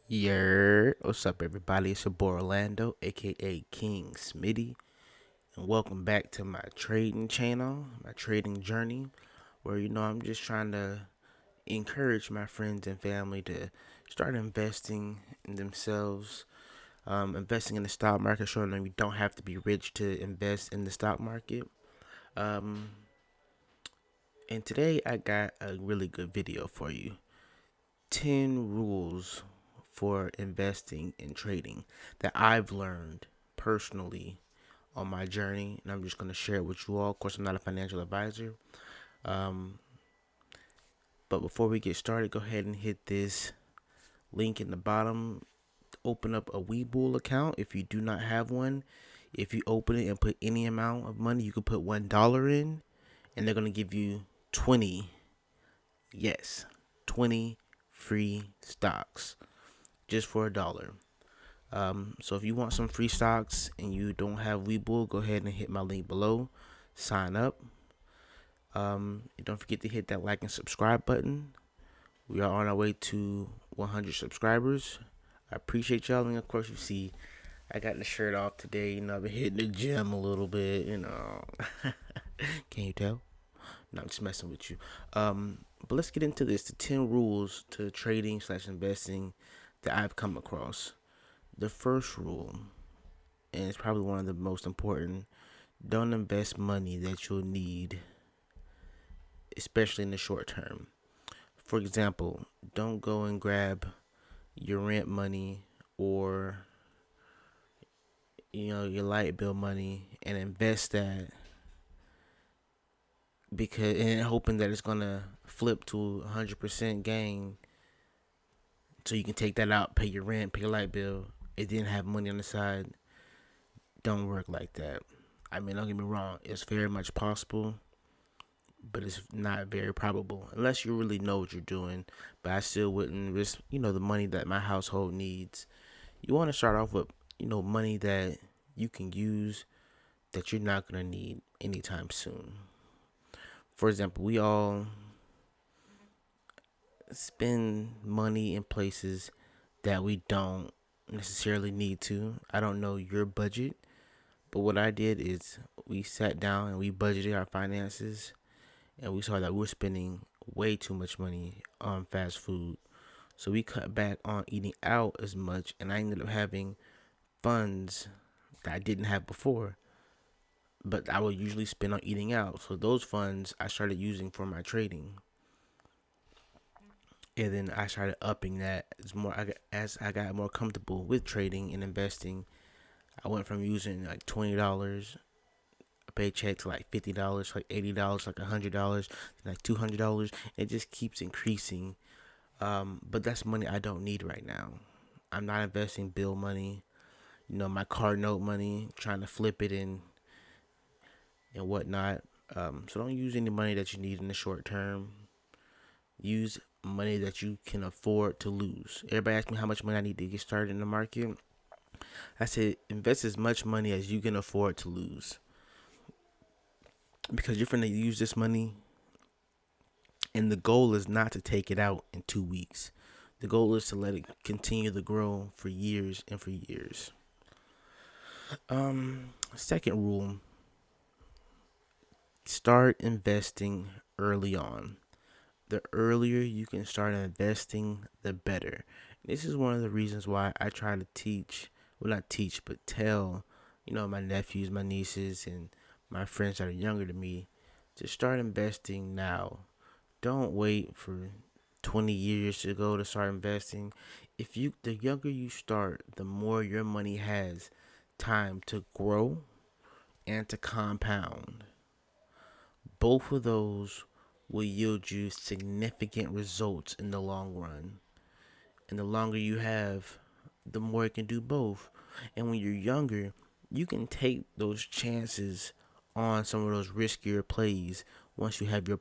What's up, everybody? It's your boy Orlando, aka King Smitty, and welcome back to my trading channel, my trading journey, where I'm just trying to encourage my friends and family to start investing in themselves, investing in the stock market, showing them you don't have to be rich to invest in the stock market. Um, and today I got a really good video for you. 10 rules for investing and trading that I've learned personally on my journey, and I'm just going to share it with you all. Of course, I'm not a financial advisor, um, but before we get started, go ahead and hit this link in the bottom. Open up a Webull account if you do not have one. If you open it and put any amount of money, you can put $1 in, and they're going to give you 20, yes, 20 free stocks just for $1. So if you want some free stocks and you don't have Webull, go ahead and hit my link below. Sign up. And don't forget to hit that like and subscribe button. We are on our way to 100 subscribers. I appreciate y'all. And of course, you see, I got the shirt off today. I've been hitting the gym a little bit. Can you tell? No, I'm just messing with you. But let's get into this. The 10 rules to trading/investing that I've come across. The first rule, and it's probably one of the most important: don't invest money that you'll need, especially in the short term. For example, don't go and grab your rent money or your light bill money and invest that because and hoping that it's gonna flip to 100% gain, so you can take that out, pay your rent, pay your light bill. It didn't have money on the side. Don't work like that. I mean, don't get me wrong; it's very much possible, but it's not very probable unless you really know what you're doing. But I still wouldn't risk, the money that my household needs. You want to start off with, money that you can use that you're not going to need anytime soon. For example, we all spend money in places that we don't necessarily need to. I don't know your budget, but what I did is we sat down and we budgeted our finances, and we saw that we were spending way too much money on fast food. So we cut back on eating out as much, and I ended up having funds that I didn't have before, but I would usually spend on eating out. So those funds I started using for my trading, and then I started upping that as I got more comfortable with trading and investing. I went from using like $20 a paycheck to like $50, like $80, like $100, like $200. It just keeps increasing. But that's money I don't need right now. I'm not investing bill money, my car note money, trying to flip it and whatnot. So don't use any money that you need in the short term. Use money that you can afford to lose. Everybody asks me how much money I need to get started in the market. I said invest as much money as you can afford to lose, because you're going to use this money, and the goal is not to take it out in 2 weeks. The goal is to let it continue to grow for years and for years. Second rule: start investing early on. The earlier you can start investing, the better. This is one of the reasons why I try to teach, well, not teach, but tell, my nephews, my nieces, and my friends that are younger than me to start investing now. Don't wait for 20 years to go to start investing. The younger you start, the more your money has time to grow and to compound. Both of those will yield you significant results in the long run. And the longer you have, the more it can do both. And when you're younger, you can take those chances on some of those riskier plays once you have your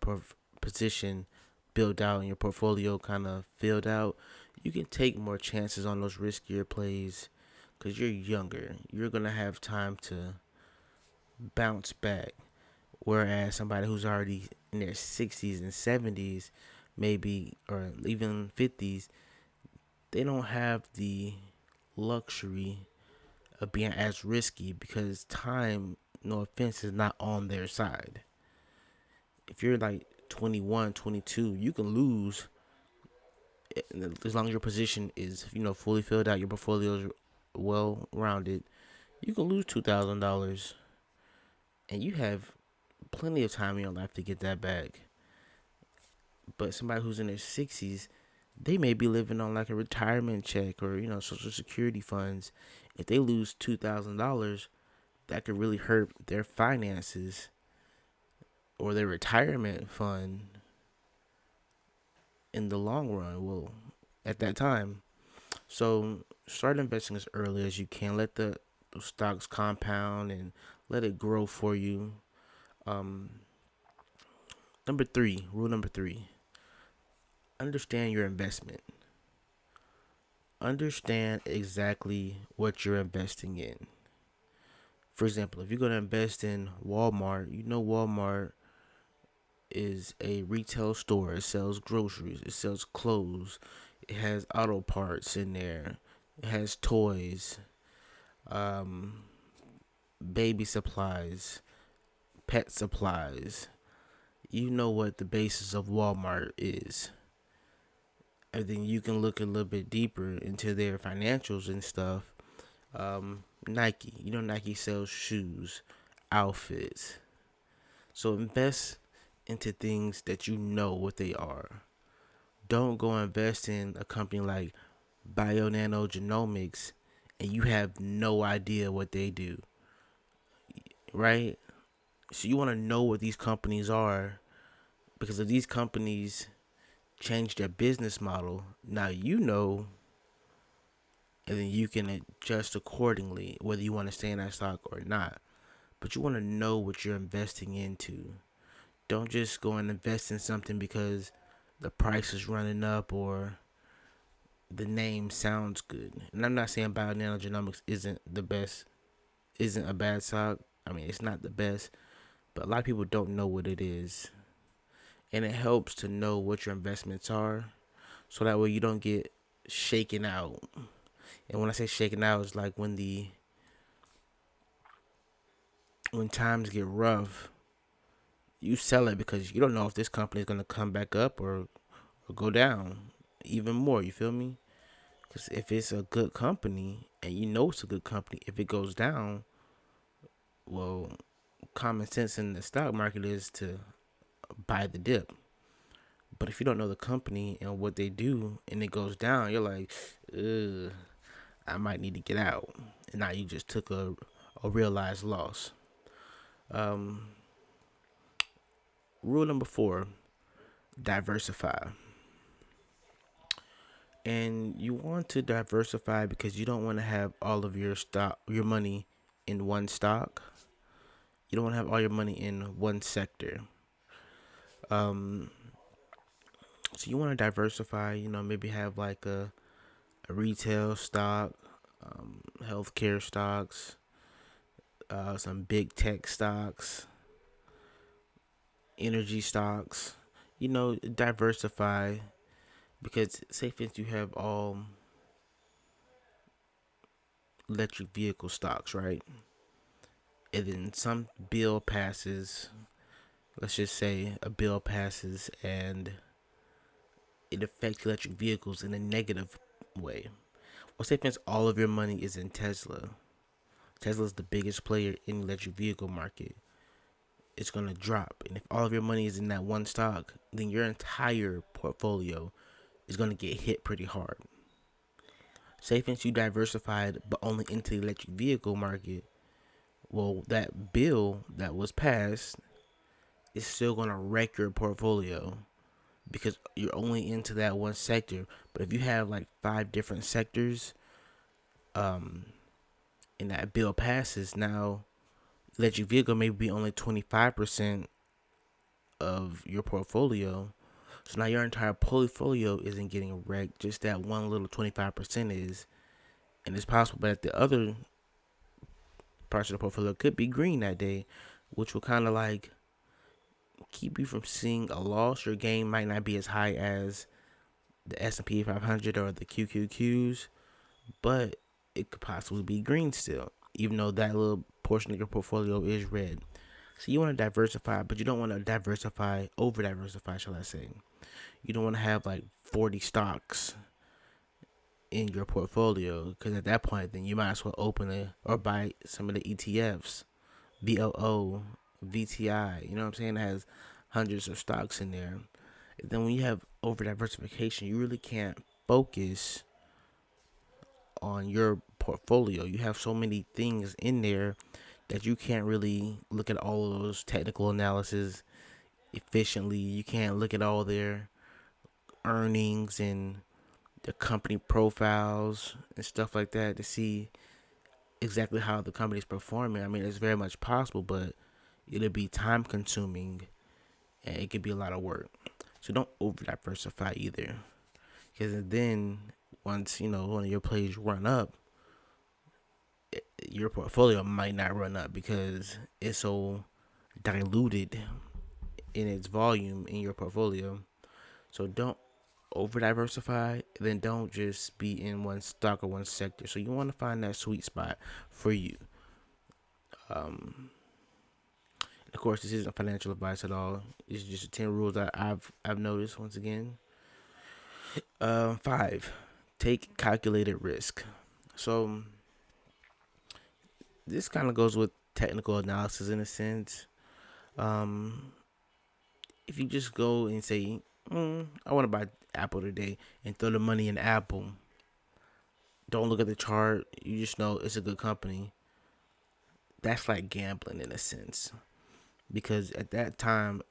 position built out and your portfolio kind of filled out. You can take more chances on those riskier plays because you're younger. You're going to have time to bounce back. Whereas somebody who's already in their 60s and 70s, maybe, or even 50s, they don't have the luxury of being as risky because time, no offense, is not on their side. If you're like 21, 22, you can lose as long as your position is, fully filled out, your portfolio is well rounded. You can lose $2,000, and you have plenty of time in your life to get that back. But somebody who's in their 60s, they may be living on like a retirement check or social security funds. If they lose $2,000, that could really hurt their finances or their retirement fund in the long run. Well, at that time. So start investing as early as you can. Let the stocks compound and let it grow for you. Um, rule number three, understand your investment. Understand exactly what you're investing in. For example, if you're going to invest in Walmart, Walmart is a retail store. It sells groceries, it sells clothes, it has auto parts in there, it has toys, um, baby supplies, pet supplies. You know what the basis of Walmart is. And then you can look a little bit deeper into their financials and stuff. Nike, Nike sells shoes, outfits. So invest into things that you know what they are. Don't go invest in a company like Bionanogenomics and you have no idea what they do, right? So you want to know what these companies are, because if these companies change their business model, now and then you can adjust accordingly whether you want to stay in that stock or not. But you want to know what you're investing into. Don't just go and invest in something because the price is running up or the name sounds good. And I'm not saying Bionanogenomics isn't a bad stock. I mean, it's not the best, but a lot of people don't know what it is. And it helps to know what your investments are, so that way you don't get shaken out. And when I say shaken out, it's like when times get rough, you sell it because you don't know if this company is going to come back up or go down even more. You feel me? Because if it's a good company and you know it's a good company, if it goes down, well, common sense in the stock market is to buy the dip. But if you don't know the company and what they do and it goes down, you're like, ugh, I might need to get out. And now you just took a realized loss. Um, Rule number 4, diversify. And you want to diversify because you don't want to have all of your money in one stock. You don't want to have all your money in one sector. Um, so you want to diversify. Maybe have like a retail stock, healthcare stocks, some big tech stocks, energy stocks. Diversify, because say for instance you have all electric vehicle stocks, right? And then some bill passes. Let's just say a bill passes and it affects electric vehicles in a negative way. Well, say for instance all of your money is in Tesla. Tesla's the biggest player in the electric vehicle market. It's going to drop. And if all of your money is in that one stock, then your entire portfolio is going to get hit pretty hard. Say, since you diversified, but only into the electric vehicle market, well, that bill that was passed is still going to wreck your portfolio because you're only into that one sector. But if you have like 5 different sectors, and that bill passes, now electric vehicle may be only 25% of your portfolio. So now your entire portfolio isn't getting wrecked. Just that one little 25% is. And it's possible that the other parts of the portfolio could be green that day, which will kind of like keep you from seeing a loss. Your gain might not be as high as the S&P 500 or the QQQs, but it could possibly be green still, even though that little portion of your portfolio is red. So you want to diversify, but you don't want to diversify, over diversify, shall I say. You don't want to have like 40 stocks in your portfolio, because at that point, then you might as well open it or buy some of the ETFs, VOO, VTI. You know what I'm saying? It has hundreds of stocks in there. And then when you have over diversification, you really can't focus on your portfolio. You have so many things in there that you can't really look at all of those technical analysis efficiently. You can't look at all their earnings and the company profiles and stuff like that to see exactly how the company's performing. I mean, it's very much possible, but it'll be time consuming and it could be a lot of work. So don't over diversify either, because then once one of your plays run up, your portfolio might not run up because it's so diluted in its volume in your portfolio. So don't over diversify, then don't just be in one stock or one sector. So you want to find that sweet spot for you. Of course, this isn't financial advice at all. It's just 10 rules that I've noticed once again. 5, take calculated risk. So this kind of goes with technical analysis in a sense. If you just go and say, I want to buy Apple today, and throw the money in Apple, don't look at the chart, you just know it's a good company. That's like gambling in a sense, because at that time,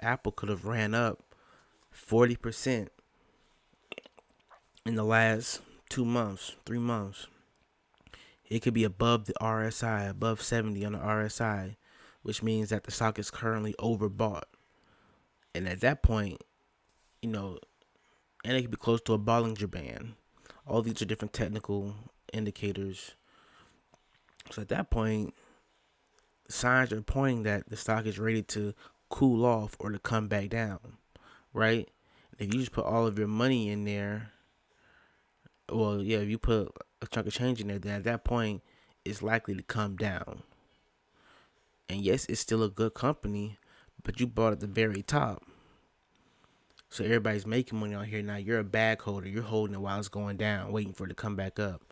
Apple could have ran up 40% in the last 2 months, 3 months. It could be above the RSI, above 70 on the RSI, which means that the stock is currently overbought. And at that point, and it could be close to a Bollinger Band. All these are different technical indicators. So at that point, signs are pointing that the stock is ready to cool off or to come back down, right? If you just put all of your money in there, if you put a chunk of change in there, then at that point, it's likely to come down. And yes, it's still a good company, but you bought at the very top. So everybody's making money on here now. You're a bag holder. You're holding it while it's going down, waiting for it to come back up.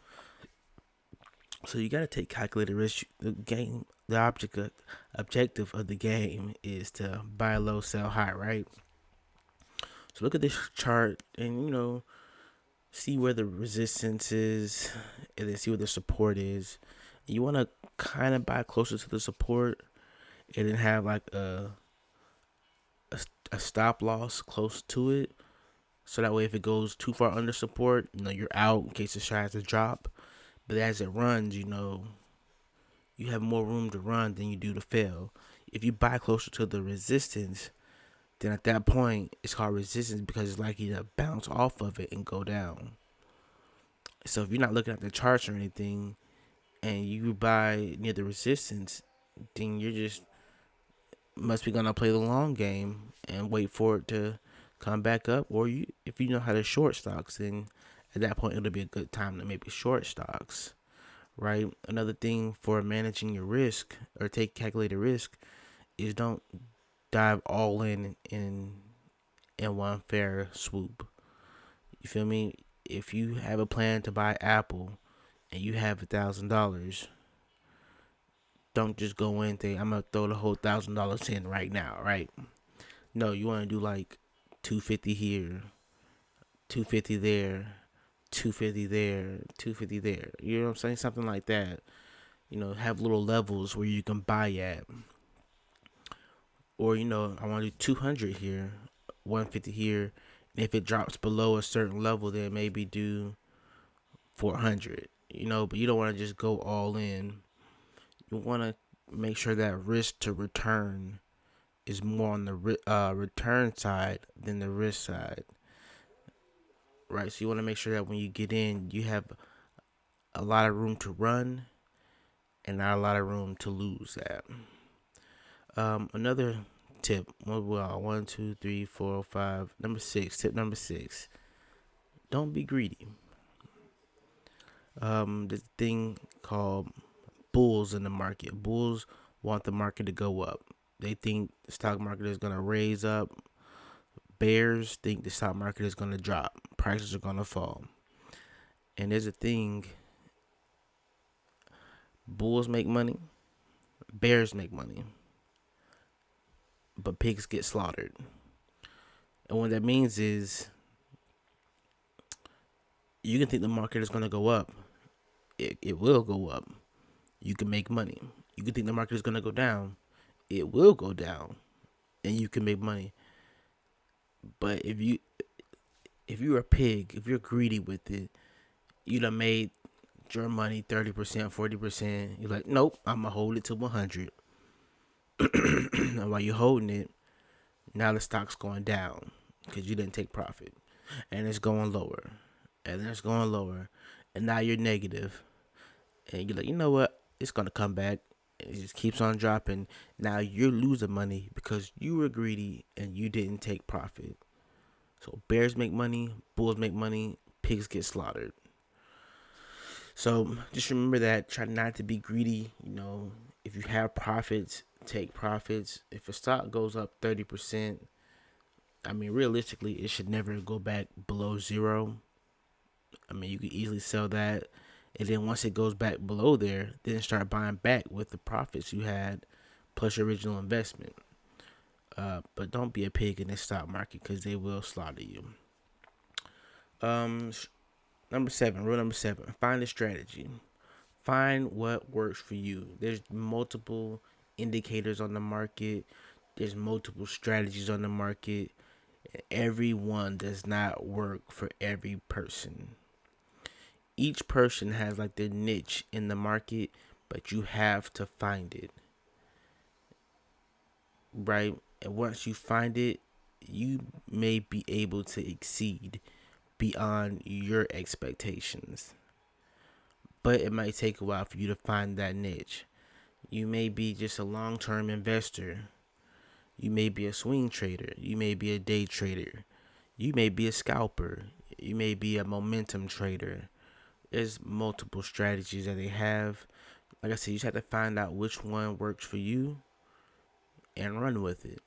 So you got to take calculated risk. The objective of the game is to buy low, sell high, right? So look at this chart and see where the resistance is, and then see where the support is. You want to kind of buy closer to the support, and then have like a stop loss close to it, so that way if it goes too far under support, you're out in case it tries to drop. But as it runs, you have more room to run than you do to fail. If you buy closer to the resistance, then at that point it's called resistance because it's likely to bounce off of it and go down. So if you're not looking at the charts or anything and you buy near the resistance, then you're just must be gonna play the long game and wait for it to come back up. Or if you know how to short stocks, then at that point it'll be a good time to maybe short stocks, right? Another thing for managing your risk or take calculated risk is don't dive all in one fair swoop. You feel me? If you have a plan to buy Apple and you have $1,000, don't just go in and think I'm gonna throw the whole $1,000 in right now, right? No, you want to do like 250 here, 250 there, 250 there, 250 there. You know what I'm saying? Something like that. Have little levels where you can buy at. Or I want to do 200 here, 150 here. And if it drops below a certain level, then maybe do 400. But you don't want to just go all in. You want to make sure that risk to return is more on the return side than the risk side, right? So you want to make sure that when you get in, you have a lot of room to run and not a lot of room to lose at. Another tip, 1, 2, 3, 4, 5, number 6, tip number 6, don't be greedy. There's a thing called bulls in the market. Bulls want the market to go up. They think the stock market is going to raise up. Bears think the stock market is going to drop. Prices are going to fall. And there's a thing, bulls make money, bears make money, but pigs get slaughtered. And what that means is you can think the market is going to go up. It will go up. You can make money. You can think the market is going to go down. It will go down, and you can make money. But if you're a pig, if you're greedy with it, you done made your money 30%, 40%. You're like, nope, I'm gonna hold it to 100. And while you're holding it, now the stock's going down because you didn't take profit, and it's going lower, and then it's going lower, and now you're negative, and you're like, you know what? It's gonna come back. And it just keeps on dropping. Now you're losing money because you were greedy and you didn't take profit. So bears make money, bulls make money, pigs get slaughtered. So just remember that. Try not to be greedy. If you have profits, take profits. If a stock goes up 30%, realistically, it should never go back below zero. You could easily sell that. And then once it goes back below there, then start buying back with the profits you had plus your original investment. But don't be a pig in the stock market because they will slaughter you. Rule number 7, find a strategy. Find what works for you. There's multiple indicators on the market. There's multiple strategies on the market. Every one does not work for every person. Each person has like their niche in the market, but you have to find it. Right? And once you find it, you may be able to exceed beyond your expectations. But it might take a while for you to find that niche. You may be just a long-term investor. You may be a swing trader. You may be a day trader. You may be a scalper. You may be a momentum trader. There's multiple strategies that they have. Like I said, you just have to find out which one works for you and run with it.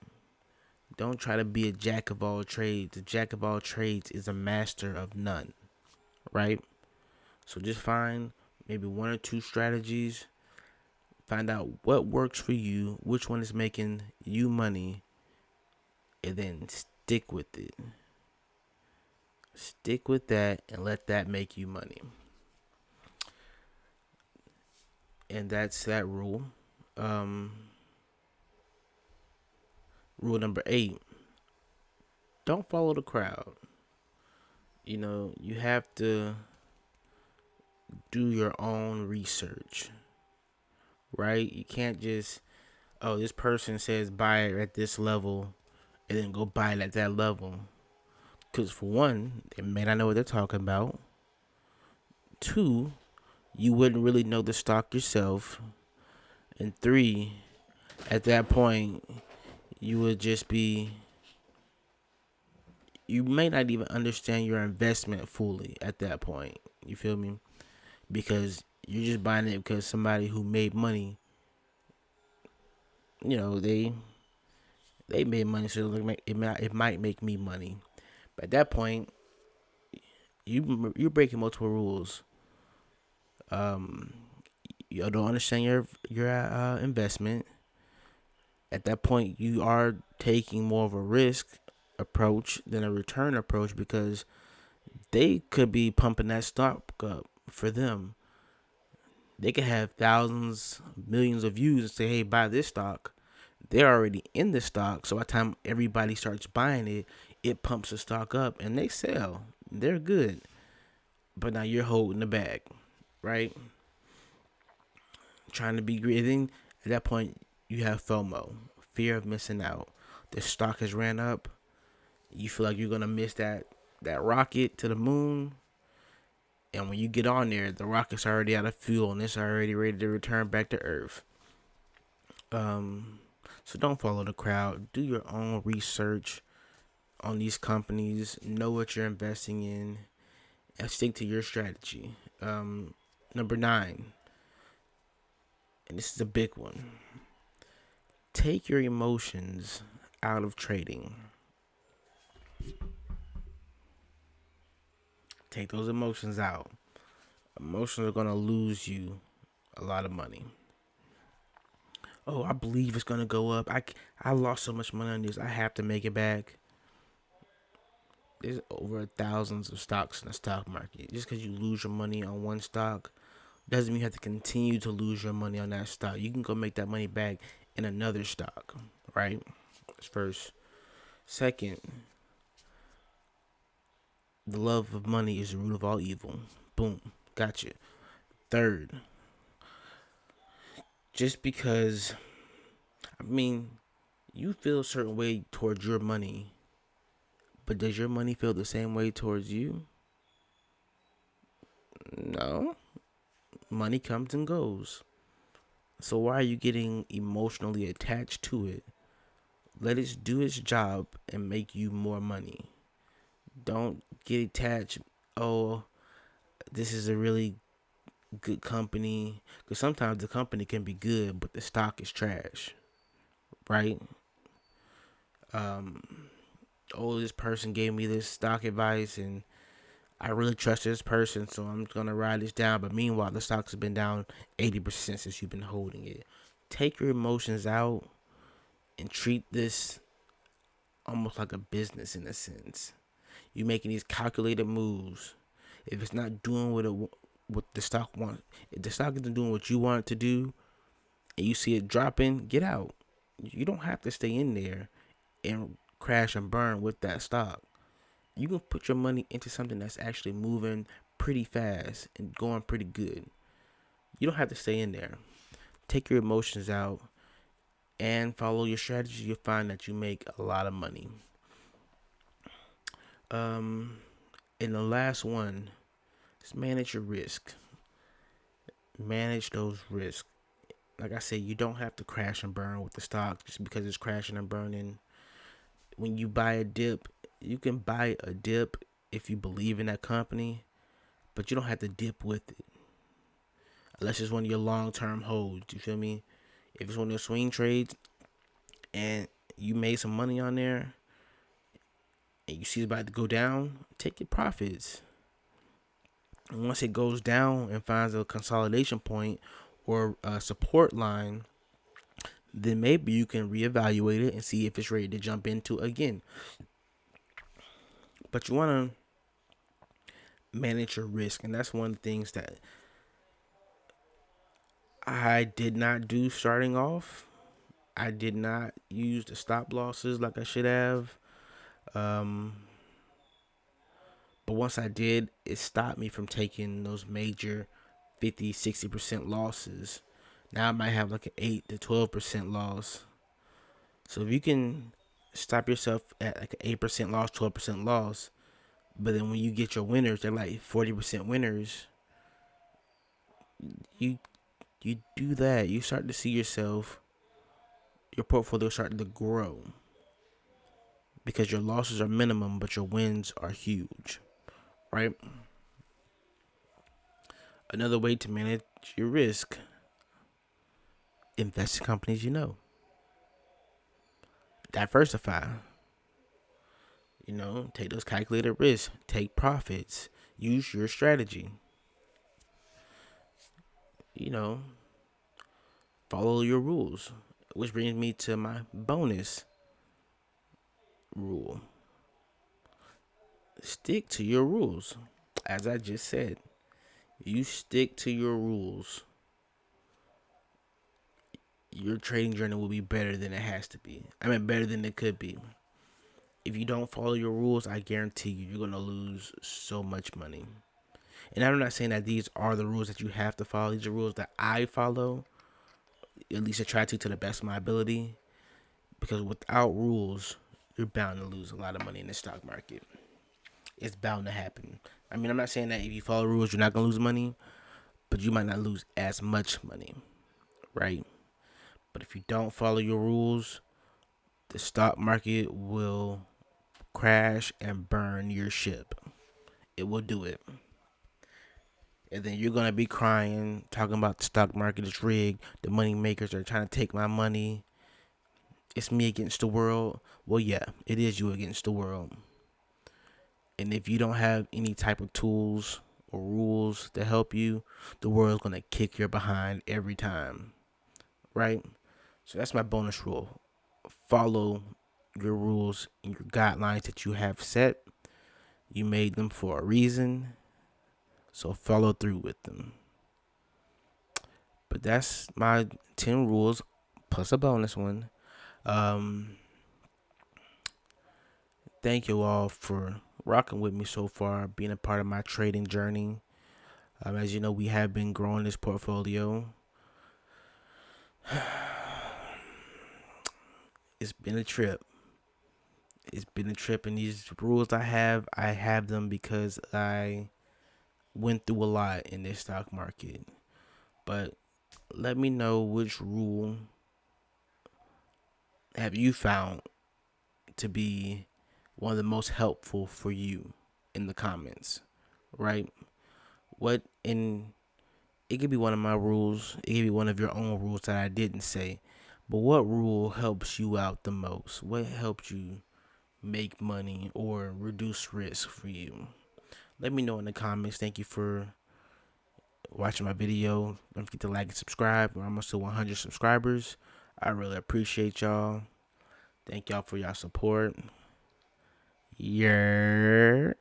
Don't try to be a jack of all trades. A jack of all trades is a master of none, right? So just find maybe one or two strategies. Find out what works for you, which one is making you money, and then stick with it. Stick with that and let that make you money. And that's that rule. Rule number 8, don't follow the crowd. You have to do your own research, right? You can't just, this person says buy it at this level and then go buy it at that level. Because for one, they may not know what they're talking about. 2, you wouldn't really know the stock yourself. And 3, at that point, you would just be, you may not even understand your investment fully at that point. You feel me? Because you're just buying it because somebody who made money, they made money, so it might make me money. But at that point, you're breaking multiple rules. You don't understand your investment. At that point, you are taking more of a risk approach than a return approach because they could be pumping that stock up for them. They could have thousands, millions of views and say, hey, buy this stock. They're already in the stock. So by the time everybody starts buying it, it pumps the stock up and they sell. They're good. But now you're holding the bag, right? Trying to be greedy. Then at that point, you have FOMO, fear of missing out. The stock has ran up. You feel like you're going to miss that rocket to the moon. And when you get on there, the rocket's already out of fuel and it's already ready to return back to Earth. So don't follow the crowd. Do your own research on these companies. Know what you're investing in. and stick to your strategy. Number 9, and this is a big one. Take your emotions out of trading. Take those emotions out. Emotions are going to lose you a lot of money. Oh, I believe it's going to go up. I lost so much money on this. I have to make it back. There's over thousands of stocks in the stock market. Just because you lose your money on one stock doesn't mean you have to continue to lose your money on that stock. You can go make that money back in another stock, right? That's first. Second, the love of money is the root of all evil. Boom. Gotcha. Third, just because, you feel a certain way towards your money, but does your money feel the same way towards you? No. Money comes and goes. So why are you getting emotionally attached to it? Let it do its job and make you more money. Don't get attached. Oh, this is a really good company. Because sometimes the company can be good, but the stock is trash, right? Oh, this person gave me this stock advice and I really trust this person, so I'm going to ride this down. But meanwhile, the stock has been down 80% since you've been holding it. Take your emotions out and treat this almost like a business in a sense. You're making these calculated moves. If it's not doing what the stock wants, if the stock isn't doing what you want it to do, and you see it dropping, get out. You don't have to stay in there and crash and burn with that stock. You can put your money into something that's actually moving pretty fast and going pretty good. You don't have to stay in there. Take your emotions out and follow your strategy. You'll find that you make a lot of money. And the last one is manage your risk. Manage those risks. Like I said, you don't have to crash and burn with the stock just because it's crashing and burning. When you buy a dip, you can buy a dip if you believe in that company, but you don't have to dip with it. Unless it's one of your long-term holds, you feel me? If it's one of your swing trades and you made some money on there and you see it's about to go down, take your profits. And once it goes down and finds a consolidation point or a support line, then maybe you can reevaluate it and see if it's ready to jump into again. But you want to manage your risk, and that's one of the things that I did not do starting off. I did not use the stop losses like I should have. But once I did, it stopped me from taking those major 50, 60% losses. Now I might have like an 8 to 12% loss. So if you can stop yourself at like an 8% loss, 12% loss, but then when you get your winners, they're like 40% winners, you do that, you start to see yourself, your portfolio starting to grow because your losses are minimum, but your wins are huge, right? Another way to manage your risk, invest in companies you know. Diversify. Take those calculated risks, take profits, use your strategy. You know, follow your rules, which brings me to my bonus rule. Stick to your rules. As I just said, you stick to your rules, your trading journey will be better than it has to be. Better than it could be. If you don't follow your rules, I guarantee you're going to lose so much money. And I'm not saying that these are the rules that you have to follow. These are rules that I follow, at least I try to the best of my ability. Because without rules, you're bound to lose a lot of money in the stock market. It's bound to happen. I'm not saying that if you follow rules, you're not going to lose money, but you might not lose as much money, right? But if you don't follow your rules, the stock market will crash and burn your ship. It will do it. And then you're gonna be crying, talking about the stock market is rigged, the money makers are trying to take my money. It's me against the world. Well, yeah, it is you against the world. And if you don't have any type of tools or rules to help you, the world's gonna kick your behind every time, right? So that's my bonus rule. Follow your rules and your guidelines that you have set. You made them for a reason, so follow through with them. But that's my 10 rules plus a bonus one. Um, Thank you all for rocking with me so far, being a part of my trading journey. As you know, we have been growing this portfolio. It's been a trip. It's been a trip, and these rules I have them because I went through a lot in this stock market. But let me know which rule have you found to be one of the most helpful for you in the comments, right? What in it could be one of my rules, it could be one of your own rules that I didn't say. But what rule helps you out the most? What helps you make money or reduce risk for you? Let me know in the comments. Thank you for watching my video. Don't forget to like and subscribe. We're almost to 100 subscribers. I really appreciate y'all. Thank y'all for y'all support. Yeah.